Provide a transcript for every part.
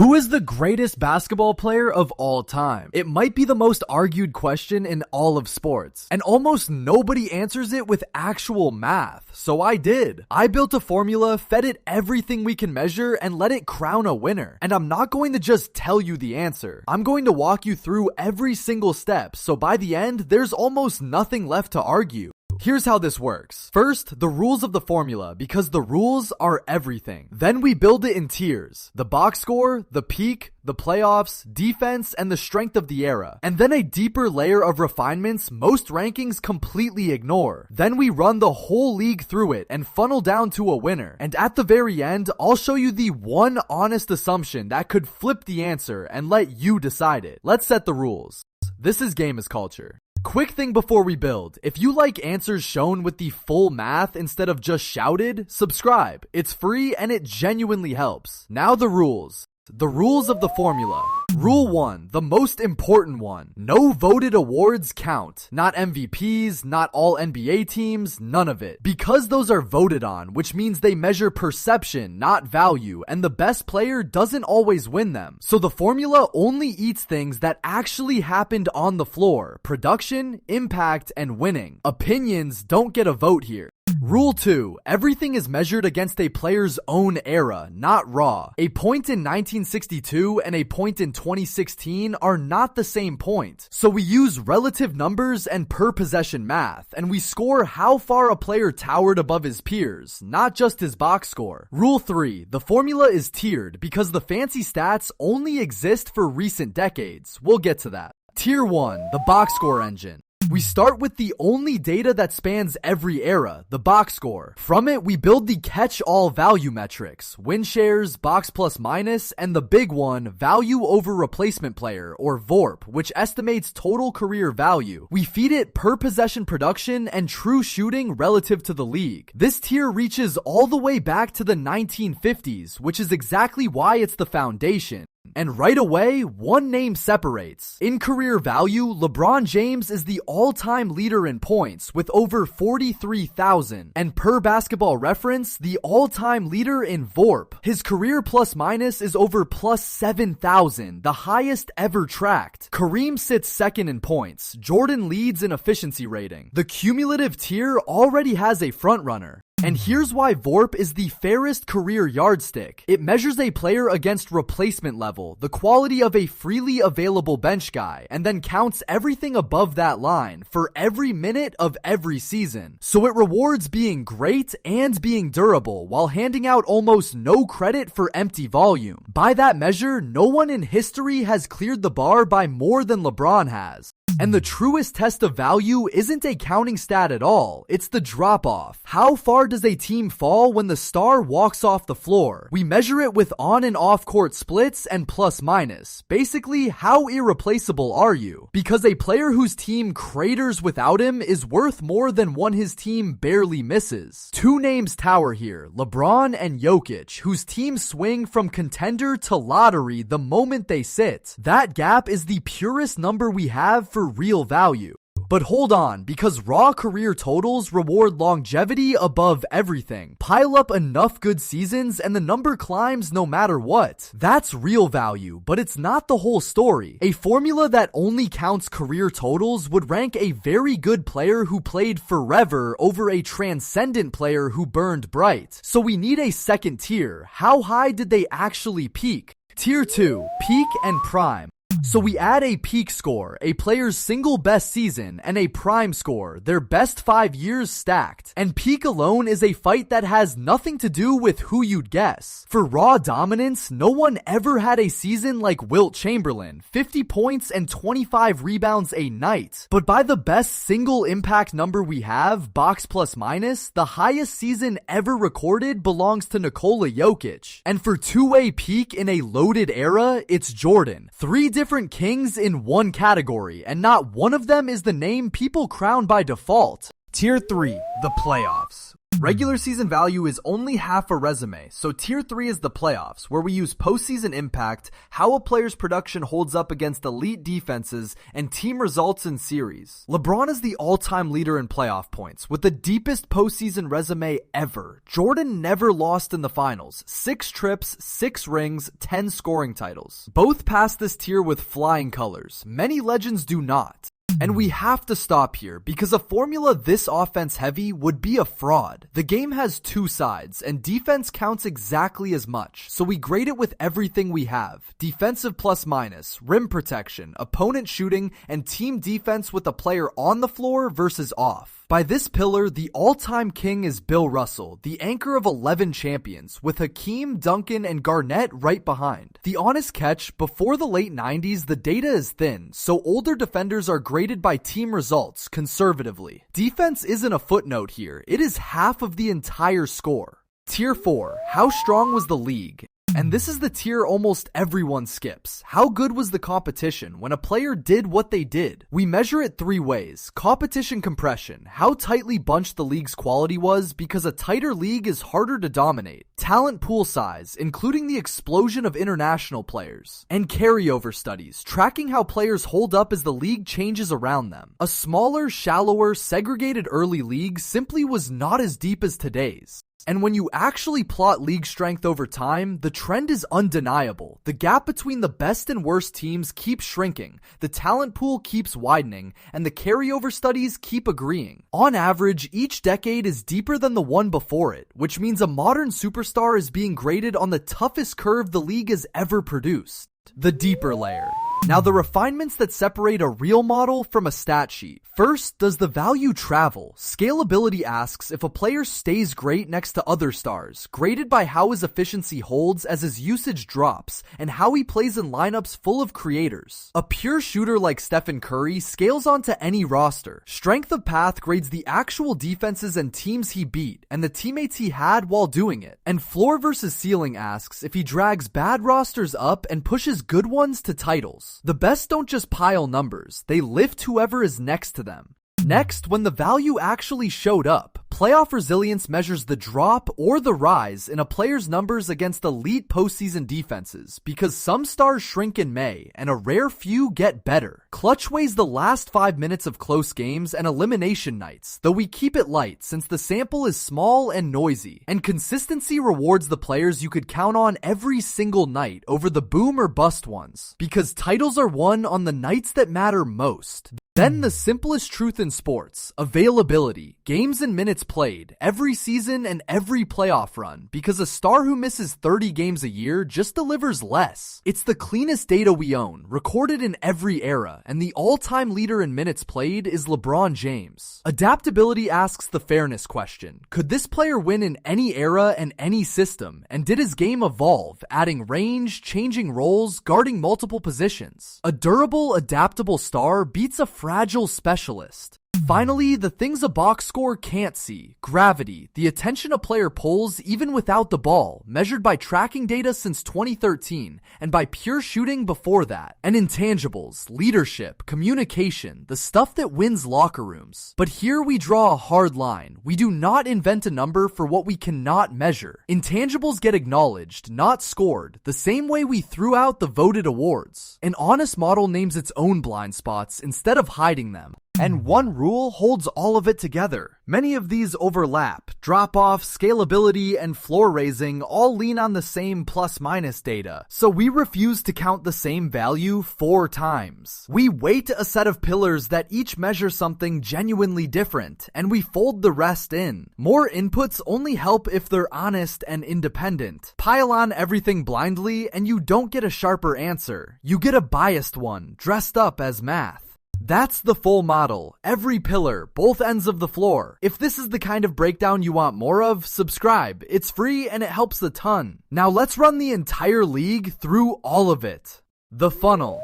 Who is the greatest basketball player of all time? It might be the most argued question in all of sports, and almost nobody answers it with actual math, so I did. I built a formula, fed it everything we can measure, and let it crown a winner. And I'm not going to just tell you the answer. I'm going to walk you through every single step, so by the end, there's almost nothing left to argue. Here's how this works. First, the rules of the formula, because the rules are everything. Then we build it in tiers. The box score, the peak, the playoffs, defense, and the strength of the era. And then a deeper layer of refinements most rankings completely ignore. Then we run the whole league through it and funnel down to a winner. And at the very end, I'll show you the one honest assumption that could flip the answer and let you decide it. Let's set the rules. This is Game is Culture. Quick thing before we build, if you like answers shown with the full math instead of just shouted, subscribe. It's free and it genuinely helps. Now the rules. The rules of the formula. Rule 1, the most important one. No voted awards count. Not MVPs, not all NBA teams, none of it. Because those are voted on, which means they measure perception, not value, and the best player doesn't always win them. So the formula only eats things that actually happened on the floor. Production, impact, and winning. Opinions don't get a vote here. Rule 2. Everything is measured against a player's own era, not raw. A point in 1962 and a point in 2016 are not the same point. So we use relative numbers and per possession math, and we score how far a player towered above his peers, not just his box score. Rule 3. The formula is tiered because the fancy stats only exist for recent decades. We'll get to that. Tier 1. The box score engine. We start with the only data that spans every era, the box score. From it, we build the catch-all value metrics, win shares, box plus minus, and the big one, value over replacement player, or VORP, which estimates total career value. We feed it per possession production and true shooting relative to the league. This tier reaches all the way back to the 1950s, which is exactly why it's the foundation. And right away, one name separates. In career value, LeBron James is the all-time leader in points with over 43,000. And per Basketball Reference, the all-time leader in VORP. His career plus minus is over plus 7,000, the highest ever tracked. Kareem sits second in points. Jordan leads in efficiency rating. The cumulative tier already has a frontrunner. And here's why VORP is the fairest career yardstick. It measures a player against replacement level, the quality of a freely available bench guy, and then counts everything above that line for every minute of every season. So it rewards being great and being durable while handing out almost no credit for empty volume. By that measure, no one in history has cleared the bar by more than LeBron has. And the truest test of value isn't a counting stat at all, it's the drop-off. How far does a team fall when the star walks off the floor? We measure it with on and off court splits and plus minus. Basically, how irreplaceable are you? Because a player whose team craters without him is worth more than one his team barely misses. Two names tower here, LeBron and Jokic, whose teams swing from contender to lottery the moment they sit. That gap is the purest number we have for real value. But hold on, because raw career totals reward longevity above everything. Pile up enough good seasons and the number climbs no matter what. That's real value, but it's not the whole story. A formula that only counts career totals would rank a very good player who played forever over a transcendent player who burned bright. So we need a second tier. How high did they actually peak? Tier 2, peak and prime. So we add a peak score, a player's single best season, and a prime score, their best 5 years stacked. And peak alone is a fight that has nothing to do with who you'd guess. For raw dominance, no one ever had a season like Wilt Chamberlain, 50 points and 25 rebounds a night. But by the best single impact number we have, box plus minus, the highest season ever recorded belongs to Nikola Jokic. And for two-way peak in a loaded era, it's Jordan. 3 different kings in one category, and not one of them is the name people crown by default. Tier 3, the playoffs. Regular season value is only half a resume, so tier 3 is the playoffs, where we use postseason impact, how a player's production holds up against elite defenses, and team results in series. LeBron is the all-time leader in playoff points, with the deepest postseason resume ever. Jordan never lost in the finals. 6 trips, 6 rings, 10 scoring titles. Both pass this tier with flying colors. Many legends do not. And we have to stop here, because a formula this offense heavy would be a fraud. The game has 2 sides, and defense counts exactly as much, so we grade it with everything we have. Defensive plus minus, rim protection, opponent shooting, and team defense with a player on the floor versus off. By this pillar, the all-time king is Bill Russell, the anchor of 11 champions, with Hakeem, Duncan, and Garnett right behind. The honest catch, before the late 90s, the data is thin, so older defenders are graded by team results, conservatively. Defense isn't a footnote here, it is half of the entire score. Tier 4, how strong was the league? And this is the tier almost everyone skips. How good was the competition when a player did what they did? We measure it 3 ways. Competition compression, how tightly bunched the league's quality was, because a tighter league is harder to dominate. Talent pool size, including the explosion of international players. And carryover studies, tracking how players hold up as the league changes around them. A smaller, shallower, segregated early league simply was not as deep as today's. And when you actually plot league strength over time, the trend is undeniable. The gap between the best and worst teams keeps shrinking, the talent pool keeps widening, and the carryover studies keep agreeing. On average, each decade is deeper than the one before it, which means a modern superstar is being graded on the toughest curve the league has ever produced. The deeper layer. Now, the refinements that separate a real model from a stat sheet. First, does the value travel? Scalability asks if a player stays great next to other stars, graded by how his efficiency holds as his usage drops, and how he plays in lineups full of creators. A pure shooter like Stephen Curry scales onto any roster. Strength of path grades the actual defenses and teams he beat, and the teammates he had while doing it. And floor versus ceiling asks if he drags bad rosters up and pushes good ones to titles. The best don't just pile numbers, they lift whoever is next to them. Next, when the value actually showed up, playoff resilience measures the drop or the rise in a player's numbers against elite postseason defenses, because some stars shrink in May and a rare few get better. Clutch weighs the last 5 minutes of close games and elimination nights, though we keep it light since the sample is small and noisy. And consistency rewards the players you could count on every single night over the boom or bust ones, because titles are won on the nights that matter most. Then the simplest truth in sports, availability, games and minutes played, every season and every playoff run, because a star who misses 30 games a year just delivers less. It's the cleanest data we own, recorded in every era, and the all-time leader in minutes played is LeBron James. Adaptability asks the fairness question. Could this player win in any era and any system? And did his game evolve, adding range, changing roles, guarding multiple positions? A durable, adaptable star beats a fragile specialist. Finally, the things a box score can't see. Gravity, the attention a player pulls even without the ball, measured by tracking data since 2013, and by pure shooting before that. And intangibles, leadership, communication, the stuff that wins locker rooms. But here we draw a hard line. We do not invent a number for what we cannot measure. Intangibles get acknowledged, not scored, the same way we threw out the voted awards. An honest model names its own blind spots instead of hiding them. And one rule holds all of it together. Many of these overlap. Drop-off, scalability, and floor raising all lean on the same plus-minus data, so we refuse to count the same value 4 times. We weight a set of pillars that each measure something genuinely different, and we fold the rest in. More inputs only help if they're honest and independent. Pile on everything blindly, and you don't get a sharper answer. You get a biased one, dressed up as math. That's the full model. Every pillar, both ends of the floor. If this is the kind of breakdown you want more of, subscribe. It's free and it helps a ton. Now let's run the entire league through all of it. The funnel.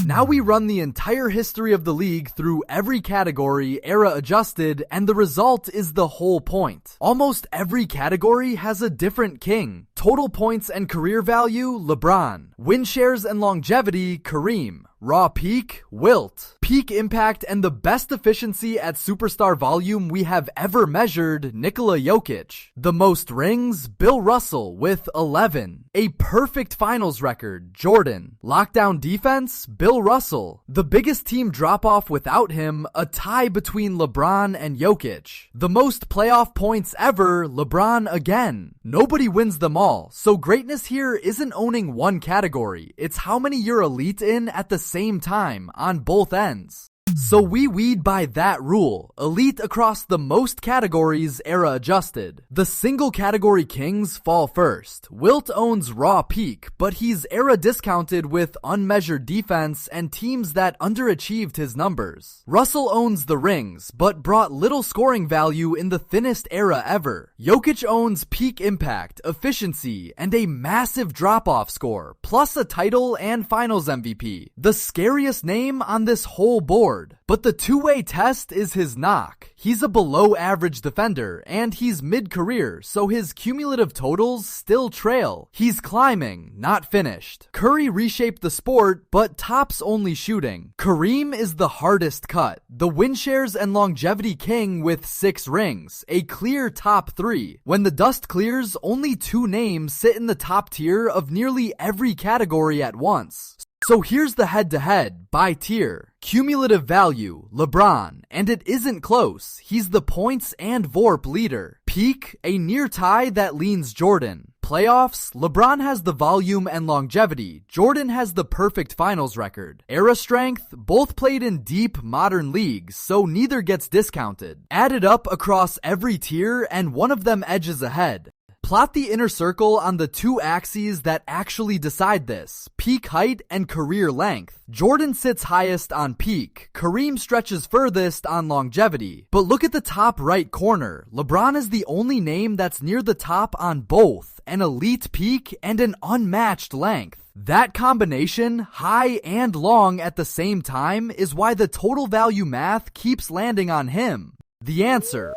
Now we run the entire history of the league through every category, era adjusted, and the result is the whole point. Almost every category has a different king. Total points and career value, LeBron. Win shares and longevity, Kareem. Raw peak, Wilt. Peak impact and the best efficiency at superstar volume we have ever measured, Nikola Jokic. The most rings, Bill Russell with 11. A perfect finals record, Jordan. Lockdown defense, Bill Russell. The biggest team drop-off without him, a tie between LeBron and Jokic. The most playoff points ever, LeBron again. Nobody wins them all, so greatness here isn't owning one category, it's how many you're elite in at the same time, on both ends. So we weed by that rule, elite across the most categories era adjusted. The single category kings fall first. Wilt owns raw peak, but he's era discounted with unmeasured defense and teams that underachieved his numbers. Russell owns the rings, but brought little scoring value in the thinnest era ever. Jokic owns peak impact, efficiency, and a massive drop-off score, plus a title and finals MVP. The scariest name on this whole board. But the two-way test is his knock. He's a below-average defender, and he's mid-career, so his cumulative totals still trail. He's climbing, not finished. Curry reshaped the sport, but tops only shooting. Kareem is the hardest cut, the win shares and longevity king with 6 rings, a clear top 3. When the dust clears, only 2 names sit in the top tier of nearly every category at once. So here's the head-to-head, by tier. Cumulative value, LeBron, and it isn't close. He's the points and VORP leader. Peak, a near tie that leans Jordan. Playoffs, LeBron has the volume and longevity. Jordan has the perfect finals record. Era strength, both played in deep modern leagues, so neither gets discounted. Added up across every tier, and one of them edges ahead. Plot the inner circle on the 2 axes that actually decide this, peak height and career length. Jordan sits highest on peak, Kareem stretches furthest on longevity. But look at the top right corner, LeBron is the only name that's near the top on both, an elite peak and an unmatched length. That combination, high and long at the same time, is why the total value math keeps landing on him. The answer: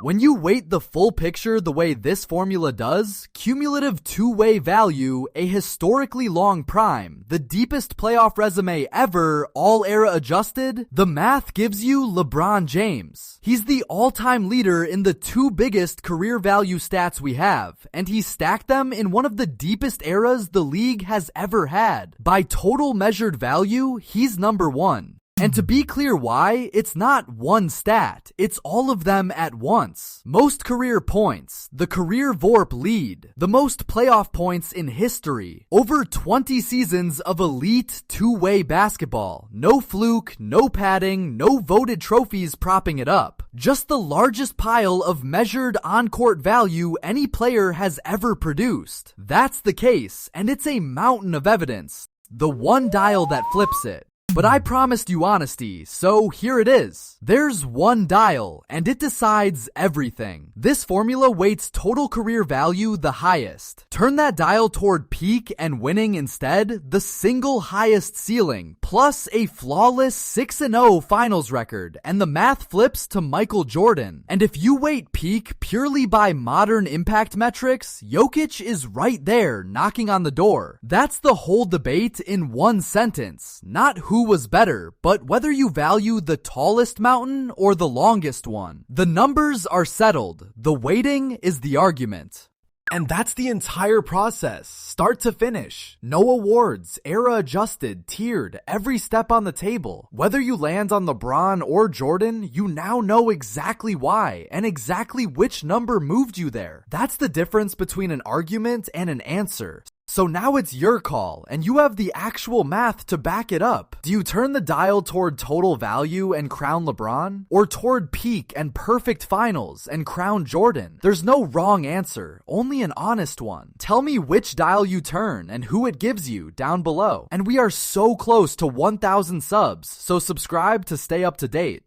when you weight the full picture the way this formula does, cumulative two-way value, a historically long prime, the deepest playoff resume ever, all era adjusted, the math gives you LeBron James. He's the all-time leader in the 2 biggest career value stats we have, and he stacked them in one of the deepest eras the league has ever had. By total measured value, he's number 1. And to be clear why, it's not one stat, it's all of them at once. Most career points, the career VORP lead, the most playoff points in history, over 20 seasons of elite two-way basketball, no fluke, no padding, no voted trophies propping it up, just the largest pile of measured on-court value any player has ever produced. That's the case, and it's a mountain of evidence, the one dial that flips it. But I promised you honesty, so here it is. There's one dial, and it decides everything. This formula weights total career value the highest. Turn that dial toward peak and winning instead, the single highest ceiling, plus a flawless 6-0 finals record, and the math flips to Michael Jordan. And if you weight peak purely by modern impact metrics, Jokic is right there, knocking on the door. That's the whole debate in one sentence, not who was better, but whether you value the tallest mountain or the longest one. The numbers are settled. The weighting is the argument. And that's the entire process, start to finish. No awards, era adjusted, tiered, every step on the table. Whether you land on LeBron or Jordan, you now know exactly why and exactly which number moved you there. That's the difference between an argument and an answer. So now it's your call, and you have the actual math to back it up. Do you turn the dial toward total value and crown LeBron? Or toward peak and perfect finals and crown Jordan? There's no wrong answer, only an honest one. Tell me which dial you turn and who it gives you down below. And we are so close to 1,000 subs, so subscribe to stay up to date.